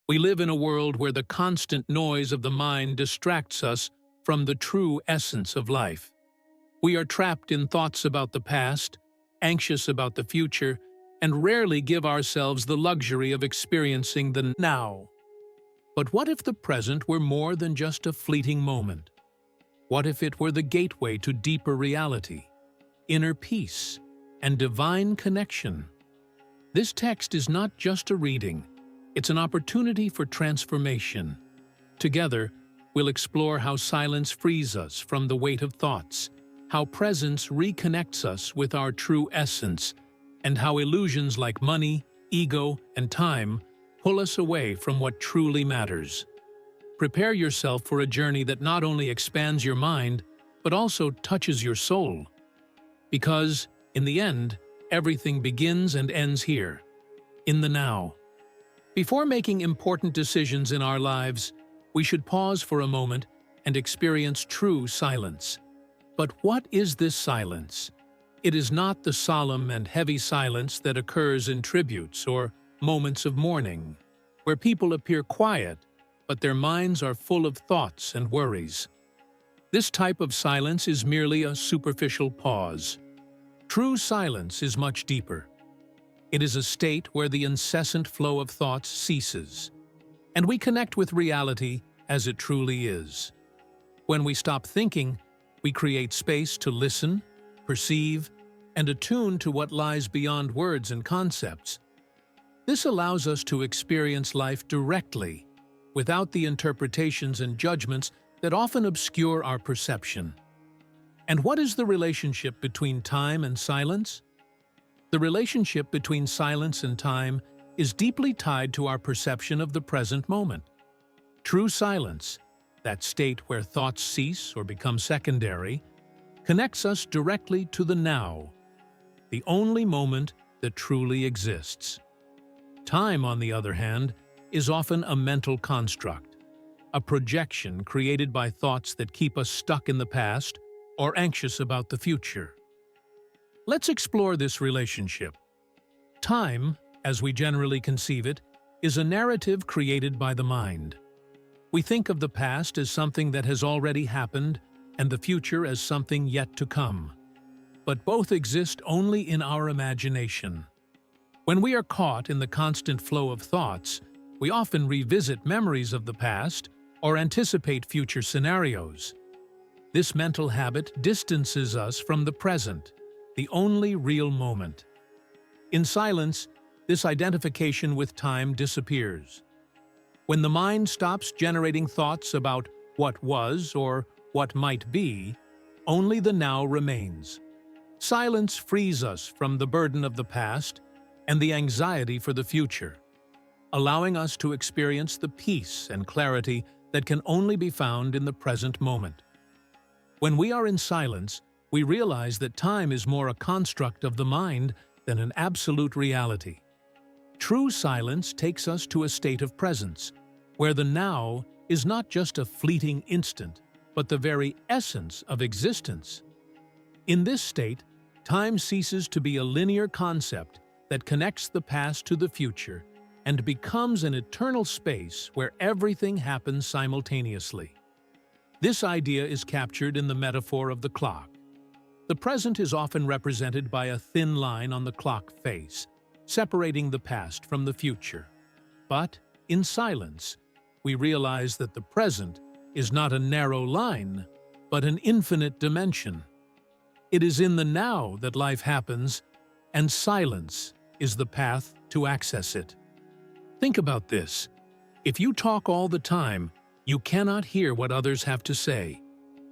We live in a world where the constant noise of the mind distracts us from the true essence of life. We are trapped in thoughts about the past, anxious about the future, and rarely give ourselves the luxury of experiencing the now. But what if the present were more than just a fleeting moment? What if it were the gateway to deeper reality, inner peace, and divine connection? This text is not just a reading, it's an opportunity for transformation. Together, we'll explore how silence frees us from the weight of thoughts, how presence reconnects us with our true essence, and how illusions like money, ego, and time pull us away from what truly matters. Prepare yourself for a journey that not only expands your mind, but also touches your soul. Because, in the end, everything begins and ends here, in the now. Before making important decisions in our lives, we should pause for a moment and experience true silence. But what is this silence? It is not the solemn and heavy silence that occurs in tributes or moments of mourning, where people appear quiet, but their minds are full of thoughts and worries. This type of silence is merely a superficial pause. True silence is much deeper. It is a state where the incessant flow of thoughts ceases, and we connect with reality as it truly is. When we stop thinking, we create space to listen, perceive, and attune to what lies beyond words and concepts. This allows us to experience life directly, without the interpretations and judgments that often obscure our perception. And what is the relationship between time and silence? The relationship between silence and time is deeply tied to our perception of the present moment. True silence, that state where thoughts cease or become secondary, connects us directly to the now, the only moment that truly exists. Time, on the other hand, is often a mental construct, a projection created by thoughts that keep us stuck in the past or anxious about the future. Let's explore this relationship. Time, as we generally conceive it, is a narrative created by the mind. We think of the past as something that has already happened and the future as something yet to come. But both exist only in our imagination. When we are caught in the constant flow of thoughts, we often revisit memories of the past or anticipate future scenarios. This mental habit distances us from the present, the only real moment. In silence, this identification with time disappears. When the mind stops generating thoughts about what was or what might be, only the now remains. Silence frees us from the burden of the past and the anxiety for the future, allowing us to experience the peace and clarity that can only be found in the present moment. When we are in silence, we realize that time is more a construct of the mind than an absolute reality. True silence takes us to a state of presence, where the now is not just a fleeting instant, but the very essence of existence. In this state, time ceases to be a linear concept that connects the past to the future and becomes an eternal space where everything happens simultaneously. This idea is captured in the metaphor of the clock. The present is often represented by a thin line on the clock face, separating the past from the future. But, in silence, we realize that the present is not a narrow line, but an infinite dimension. It is in the now that life happens, and silence is the path to access it. Think about this. If you talk all the time, you cannot hear what others have to say.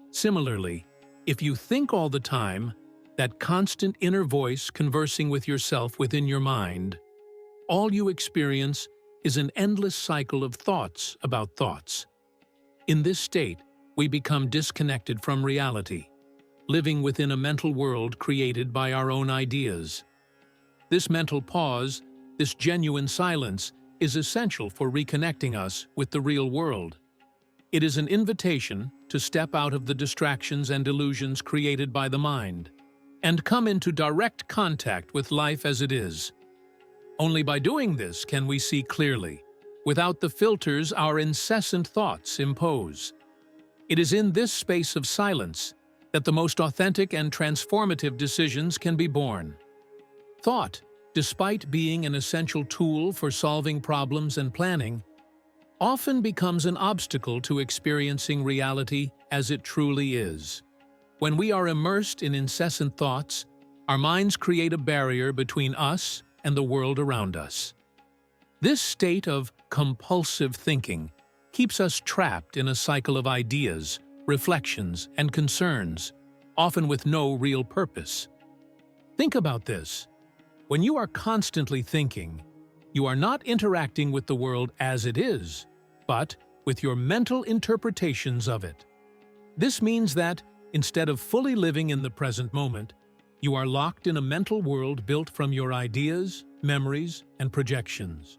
Similarly, if you think all the time, that constant inner voice conversing with yourself within your mind, all you experience is an endless cycle of thoughts about thoughts. In this state, we become disconnected from reality, living within a mental world created by our own ideas. This mental pause, this genuine silence, is essential for reconnecting us with the real world. It is an invitation to step out of the distractions and illusions created by the mind and come into direct contact with life as it is. Only by doing this can we see clearly, without the filters our incessant thoughts impose. It is in this space of silence that the most authentic and transformative decisions can be born. Thought, despite being an essential tool for solving problems and planning, often becomes an obstacle to experiencing reality as it truly is. When we are immersed in incessant thoughts, our minds create a barrier between us and the world around us. This state of compulsive thinking keeps us trapped in a cycle of ideas, reflections, and concerns, often with no real purpose. Think about this. When you are constantly thinking, you are not interacting with the world as it is, but with your mental interpretations of it. This means that, instead of fully living in the present moment, you are locked in a mental world built from your ideas, memories, and projections.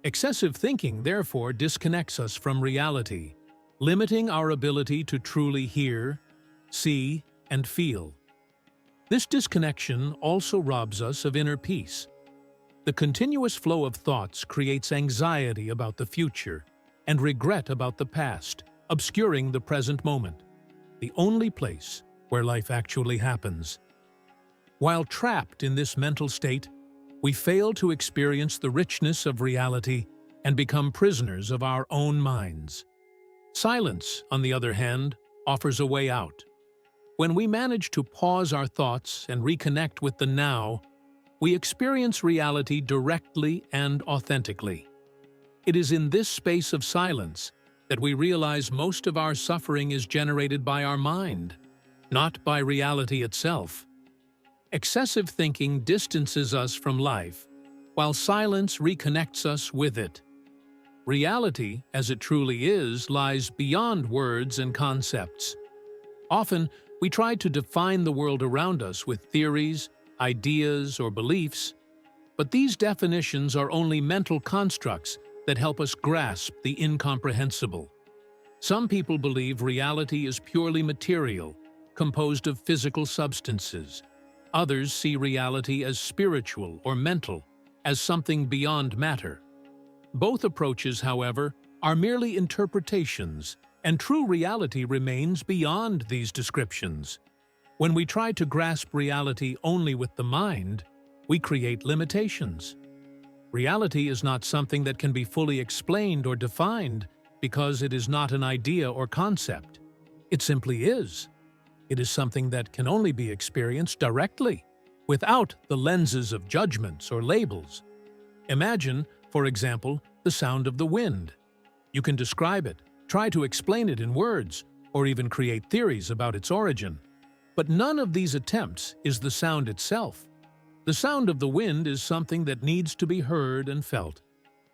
Excessive thinking, therefore, disconnects us from reality, limiting our ability to truly hear, see, and feel. This disconnection also robs us of inner peace. The continuous flow of thoughts creates anxiety about the future and regret about the past, obscuring the present moment, the only place where life actually happens. While trapped in this mental state, we fail to experience the richness of reality and become prisoners of our own minds. Silence, on the other hand, offers a way out. When we manage to pause our thoughts and reconnect with the now, we experience reality directly and authentically. It is in this space of silence that we realize most of our suffering is generated by our mind, not by reality itself. Excessive thinking distances us from life, while silence reconnects us with it. Reality, as it truly is, lies beyond words and concepts. Often, we try to define the world around us with theories, ideas, or beliefs, but these definitions are only mental constructs that help us grasp the incomprehensible. Some people believe reality is purely material, composed of physical substances. Others see reality as spiritual or mental, as something beyond matter. Both approaches, however, are merely interpretations, and true reality remains beyond these descriptions. When we try to grasp reality only with the mind, we create limitations. Reality is not something that can be fully explained or defined because it is not an idea or concept. It simply is. It is something that can only be experienced directly, without the lenses of judgments or labels. Imagine, for example, the sound of the wind. You can describe it, try to explain it in words, or even create theories about its origin. But none of these attempts is the sound itself. The sound of the wind is something that needs to be heard and felt.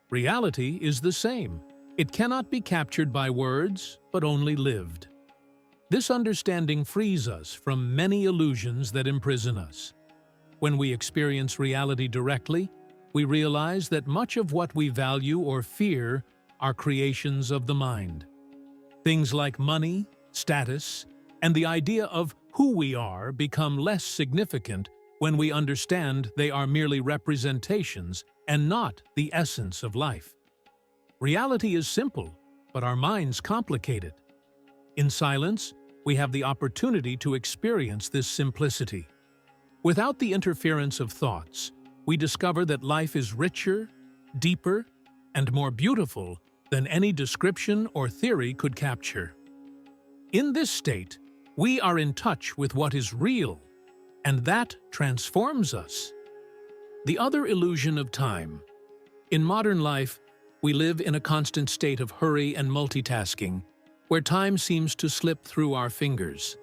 Reality is the same. It cannot be captured by words, but only lived. This understanding frees us from many illusions that imprison us. When we experience reality directly, we realize that much of what we value or fear are creations of the mind. Things like money, status, and the idea of who we are become less significant when we understand they are merely representations and not the essence of life. Reality is simple, but our minds complicate it. In silence, we have the opportunity to experience this simplicity. Without the interference of thoughts, we discover that life is richer, deeper, and more beautiful than any description or theory could capture. In this state, we are in touch with what is real, and that transforms us. The other illusion of time. In modern life, we live in a constant state of hurry and multitasking, where time seems to slip through our fingers.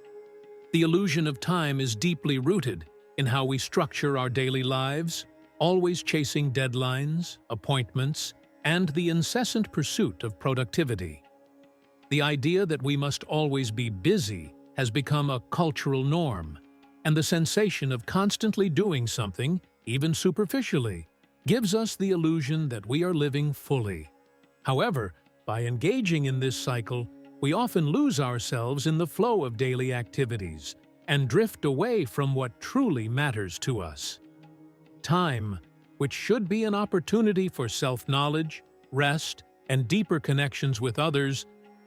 The illusion of time is deeply rooted in how we structure our daily lives, always chasing deadlines, appointments, and the incessant pursuit of productivity. The idea that we must always be busy has become a cultural norm, and the sensation of constantly doing something, even superficially, gives us the illusion that we are living fully. However, by engaging in this cycle, we often lose ourselves in the flow of daily activities and drift away from what truly matters to us. Time, which should be an opportunity for self-knowledge, rest, and deeper connections with others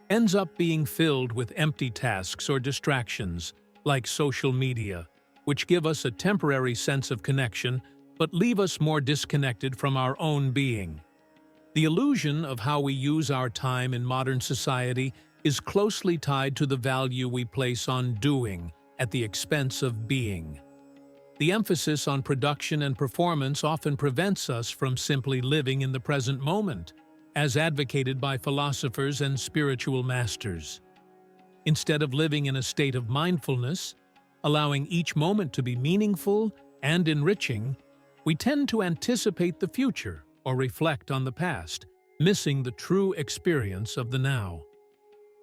ends up being filled with empty tasks or distractions, like social media, which give us a temporary sense of connection but leave us more disconnected from our own being. The illusion of how we use our time in modern society is closely tied to the value we place on doing at the expense of being. The emphasis on production and performance often prevents us from simply living in the present moment, as advocated by philosophers and spiritual masters. Instead of living in a state of mindfulness, allowing each moment to be meaningful and enriching, we tend to anticipate the future or reflect on the past, missing the true experience of the now.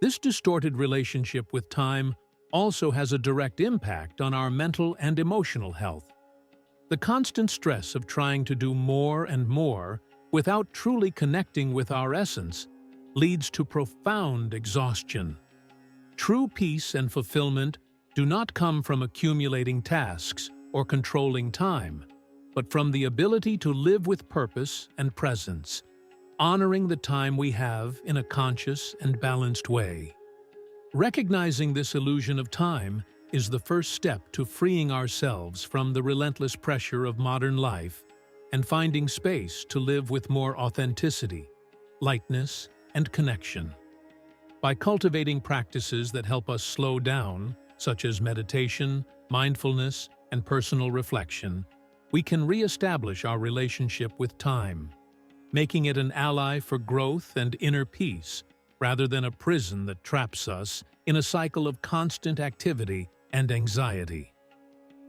This distorted relationship with time also has a direct impact on our mental and emotional health. The constant stress of trying to do more and more without truly connecting with our essence leads to profound exhaustion. True peace and fulfillment do not come from accumulating tasks or controlling time, but from the ability to live with purpose and presence, honoring the time we have in a conscious and balanced way. Recognizing this illusion of time is the first step to freeing ourselves from the relentless pressure of modern life and finding space to live with more authenticity, lightness, and connection. By cultivating practices that help us slow down, such as meditation, mindfulness, and personal reflection, we can re-establish our relationship with time, making it an ally for growth and inner peace, rather than a prison that traps us in a cycle of constant activity and anxiety.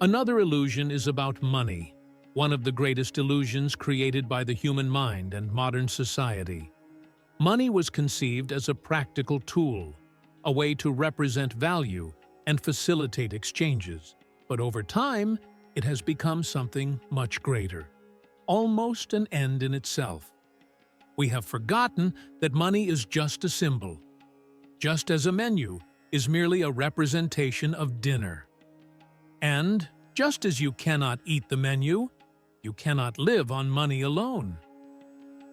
Another illusion is about money, one of the greatest illusions created by the human mind and modern society. Money was conceived as a practical tool, a way to represent value and facilitate exchanges. But over time, it has become something much greater, almost an end in itself. We have forgotten that money is just a symbol, just as a menu is merely a representation of dinner. And just as you cannot eat the menu, you cannot live on money alone.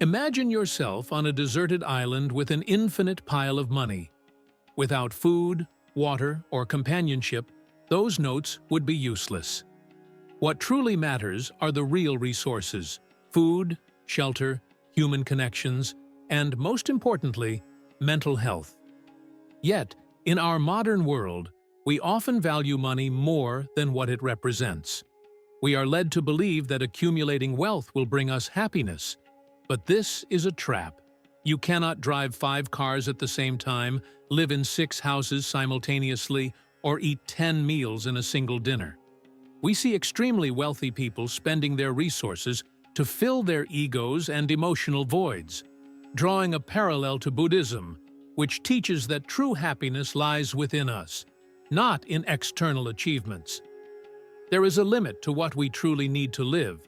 Imagine yourself on a deserted island with an infinite pile of money. Without food, water, or companionship, those notes would be useless. What truly matters are the real resources: food, shelter, human connections, and, most importantly, mental health. Yet, in our modern world, we often value money more than what it represents. We are led to believe that accumulating wealth will bring us happiness, but this is a trap. You cannot drive 5 cars at the same time, live in 6 houses simultaneously, or eat 10 meals in a single dinner. We see extremely wealthy people spending their resources to fill their egos and emotional voids, drawing a parallel to Buddhism, which teaches that true happiness lies within us, not in external achievements. There is a limit to what we truly need to live,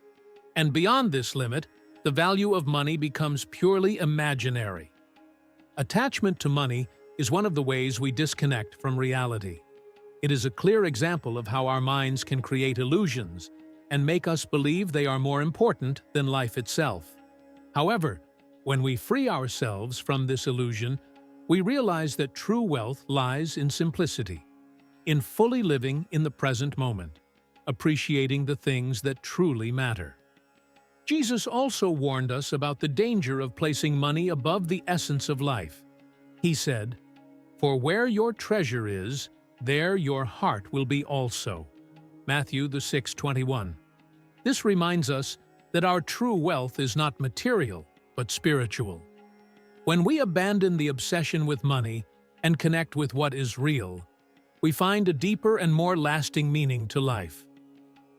and beyond this limit, the value of money becomes purely imaginary. Attachment to money is one of the ways we disconnect from reality. It is a clear example of how our minds can create illusions and make us believe they are more important than life itself. However, when we free ourselves from this illusion, we realize that true wealth lies in simplicity, in fully living in the present moment, appreciating the things that truly matter. Jesus also warned us about the danger of placing money above the essence of life. He said, "For where your treasure is, there your heart will be also." Matthew 6:21. This reminds us that our true wealth is not material, but spiritual. When we abandon the obsession with money and connect with what is real, we find a deeper and more lasting meaning to life.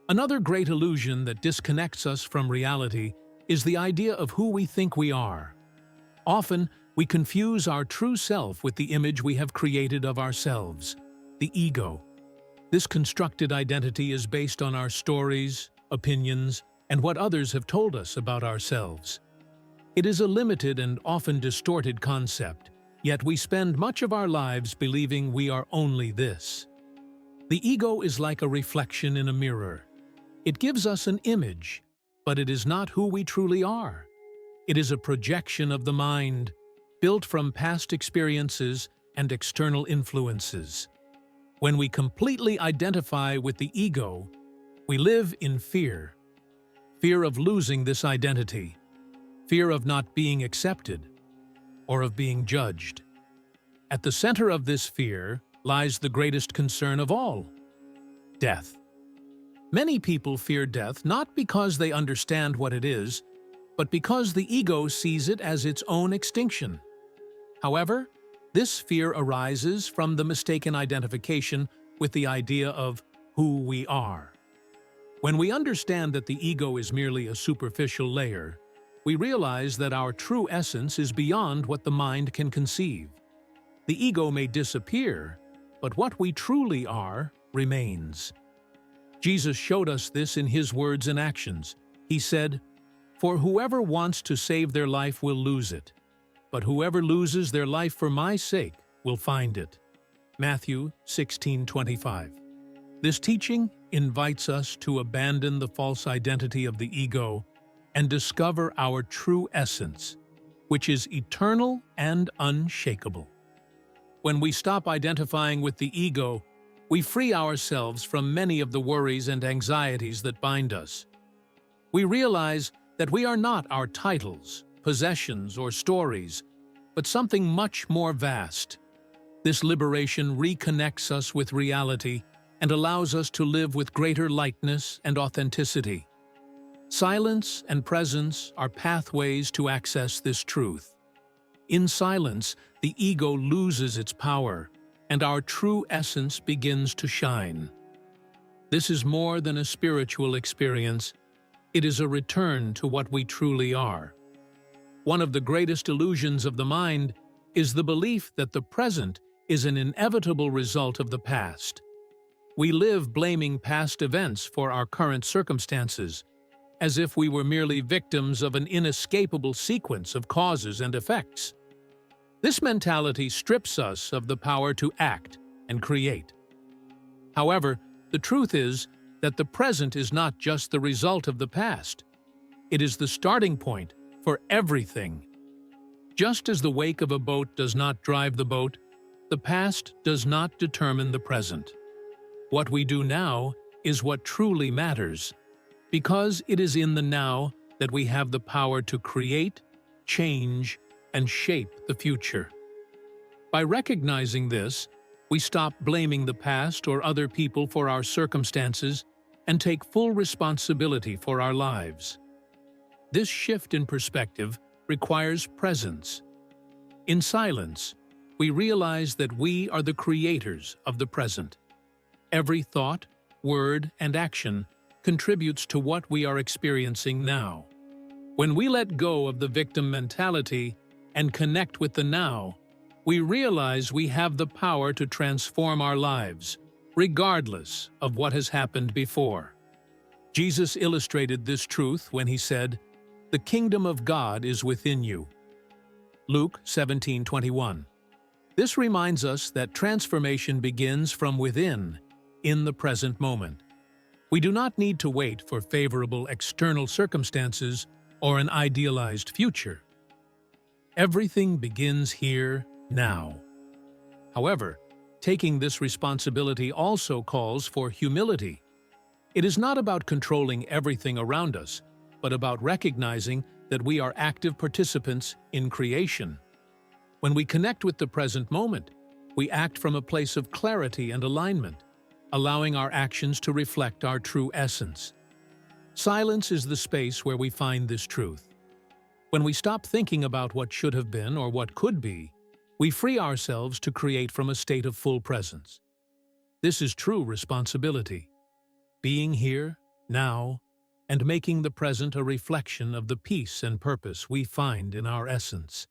Another great illusion that disconnects us from reality is the idea of who we think we are. Often, we confuse our true self with the image we have created of ourselves, the ego. This constructed identity is based on our stories, opinions, and what others have told us about ourselves. It is a limited and often distorted concept, yet we spend much of our lives believing we are only this. The ego is like a reflection in a mirror. It gives us an image, but it is not who we truly are. It is a projection of the mind, built from past experiences and external influences. When we completely identify with the ego, we live in fear. Fear of losing this identity, fear of not being accepted, or of being judged. At the center of this fear lies the greatest concern of all: death. Many people fear death not because they understand what it is, but because the ego sees it as its own extinction. However, this fear arises from the mistaken identification with the idea of who we are. When we understand that the ego is merely a superficial layer, we realize that our true essence is beyond what the mind can conceive. The ego may disappear, but what we truly are remains. Jesus showed us this in his words and actions. He said, "For whoever wants to save their life will lose it, but whoever loses their life for my sake will find it." Matthew 16:25. This teaching invites us to abandon the false identity of the ego and discover our true essence, which is eternal and unshakable. When we stop identifying with the ego, we free ourselves from many of the worries and anxieties that bind us. We realize that we are not our titles, possessions, or stories, but something much more vast. This liberation reconnects us with reality and allows us to live with greater lightness and authenticity. Silence and presence are pathways to access this truth. In silence, the ego loses its power, and our true essence begins to shine. This is more than a spiritual experience. It is a return to what we truly are. One of the greatest illusions of the mind is the belief that the present is an inevitable result of the past. We live blaming past events for our current circumstances, as if we were merely victims of an inescapable sequence of causes and effects. This mentality strips us of the power to act and create. However, the truth is that the present is not just the result of the past. It is the starting point for everything. Just as the wake of a boat does not drive the boat, the past does not determine the present. What we do now is what truly matters, because it is in the now that we have the power to create, change, and shape the future. By recognizing this, we stop blaming the past or other people for our circumstances and take full responsibility for our lives. This shift in perspective requires presence. In silence, we realize that we are the creators of the present. Every thought, word, and action contributes to what we are experiencing now. When we let go of the victim mentality and connect with the now, we realize we have the power to transform our lives, regardless of what has happened before. Jesus illustrated this truth when he said, "The kingdom of God is within you." Luke 17:21. This reminds us that transformation begins from within, in the present moment. We do not need to wait for favorable external circumstances or an idealized future. Everything begins here, now. However, taking this responsibility also calls for humility. It is not about controlling everything around us, but about recognizing that we are active participants in creation. When we connect with the present moment, we act from a place of clarity and alignment, allowing our actions to reflect our true essence. Silence is the space where we find this truth. When we stop thinking about what should have been or what could be, we free ourselves to create from a state of full presence. This is true responsibility. Being here, now, and making the present a reflection of the peace and purpose we find in our essence.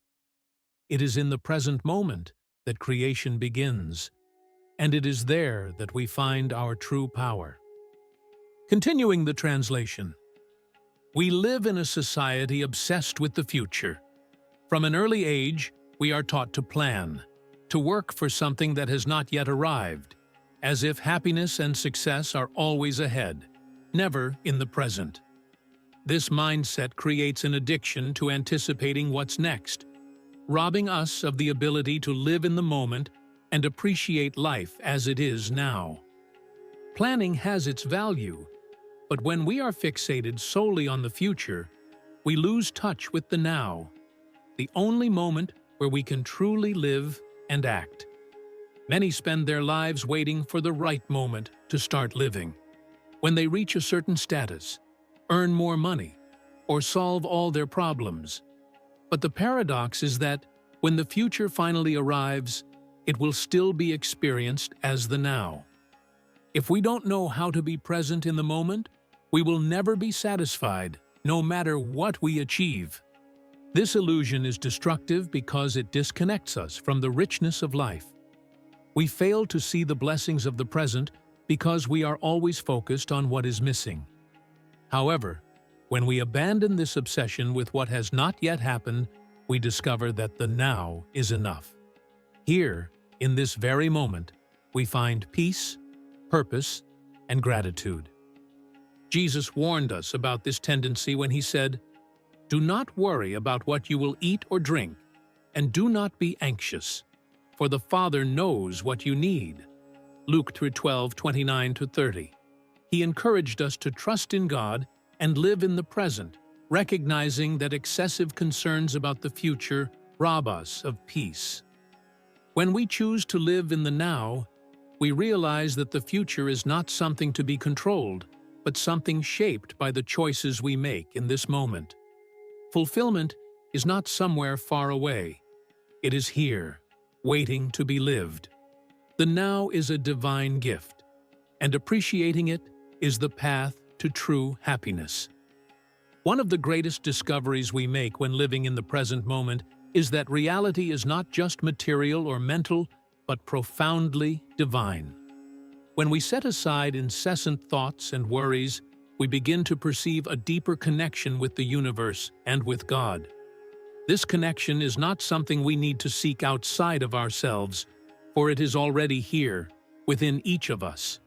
It is in the present moment that creation begins, and it is there that we find our true power. Continuing the translation. We live in a society obsessed with the future. From an early age, we are taught to plan, to work for something that has not yet arrived, as if happiness and success are always ahead, never in the present. This mindset creates an addiction to anticipating what's next. robbing us of the ability to live in the moment and appreciate life as it is now. Planning has its value, but when we are fixated solely on the future, we lose touch with the now, the only moment where we can truly live and act. Many spend their lives waiting for the right moment to start living. When they reach a certain status, earn more money, or solve all their problems. But the paradox is that when the future finally arrives, it will still be experienced as the now. If we don't know how to be present in the moment, we will never be satisfied, no matter what we achieve. This illusion is destructive because it disconnects us from the richness of life. We fail to see the blessings of the present because we are always focused on what is missing. However, when we abandon this obsession with what has not yet happened, we discover that the now is enough. Here, in this very moment, we find peace, purpose, and gratitude. Jesus warned us about this tendency when he said, "Do not worry about what you will eat or drink, and do not be anxious, for the Father knows what you need." Luke 12:29-30. He encouraged us to trust in God and live in the present, recognizing that excessive concerns about the future rob us of peace. When we choose to live in the now, we realize that the future is not something to be controlled, but something shaped by the choices we make in this moment. Fulfillment is not somewhere far away. It is here, waiting to be lived. The now is a divine gift, and appreciating it is the path to true happiness. One of the greatest discoveries we make when living in the present moment is that reality is not just material or mental, but profoundly divine. When we set aside incessant thoughts and worries, we begin to perceive a deeper connection with the universe and with God. This connection is not something we need to seek outside of ourselves, for it is already here, within each of us.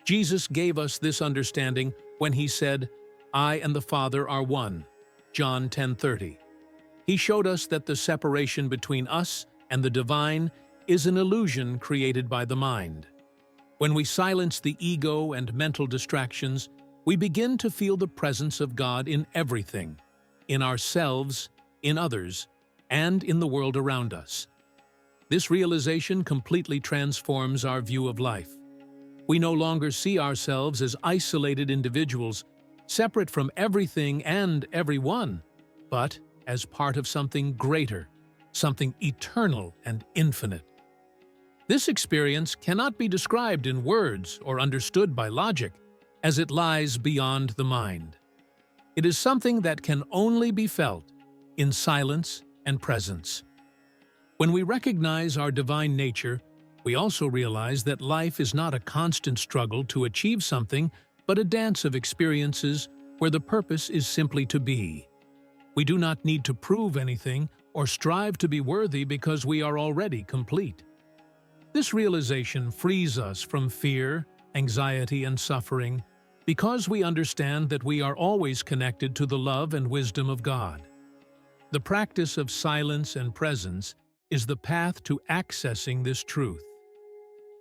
Jesus gave us this understanding when he said, "I and the Father are one," John 10:30. He showed us that the separation between us and the divine is an illusion created by the mind. When we silence the ego and mental distractions, we begin to feel the presence of God in everything, in ourselves, in others, and in the world around us. This realization completely transforms our view of life. We no longer see ourselves as isolated individuals, separate from everything and everyone, but as part of something greater, something eternal and infinite. This experience cannot be described in words or understood by logic, as it lies beyond the mind. It is something that can only be felt in silence and presence. When we recognize our divine nature, we also realize that life is not a constant struggle to achieve something, but a dance of experiences where the purpose is simply to be. We do not need to prove anything or strive to be worthy because we are already complete. This realization frees us from fear, anxiety, and suffering because we understand that we are always connected to the love and wisdom of God. The practice of silence and presence is the path to accessing this truth.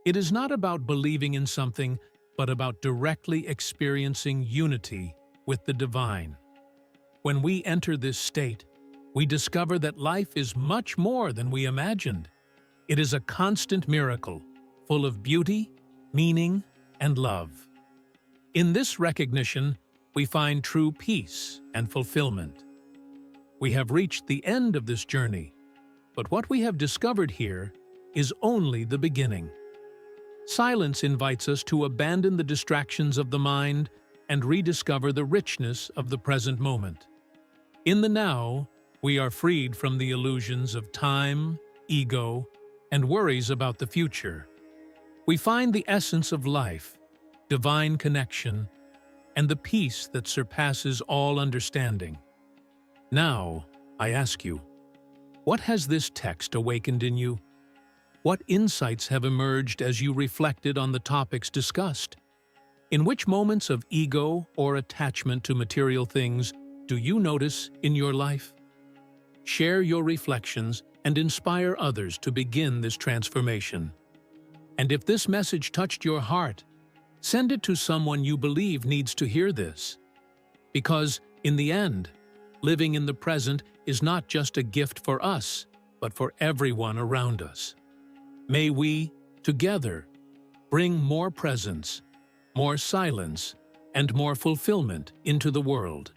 It is not about believing in something, but about directly experiencing unity with the divine. When we enter this state, we discover that life is much more than we imagined. It is a constant miracle, full of beauty, meaning, and love. In this recognition, we find true peace and fulfillment. We have reached the end of this journey, but what we have discovered here is only the beginning. Silence invites us to abandon the distractions of the mind and rediscover the richness of the present moment. In the now, we are freed from the illusions of time, ego, and worries about the future. We find the essence of life, divine connection, and the peace that surpasses all understanding. Now, I ask you, what has this text awakened in you? What insights have emerged as you reflected on the topics discussed? In which moments of ego or attachment to material things do you notice in your life? Share your reflections and inspire others to begin this transformation. And if this message touched your heart, send it to someone you believe needs to hear this. Because, in the end, living in the present is not just a gift for us, but for everyone around us. May we, together, bring more presence, more silence, and more fulfillment into the world.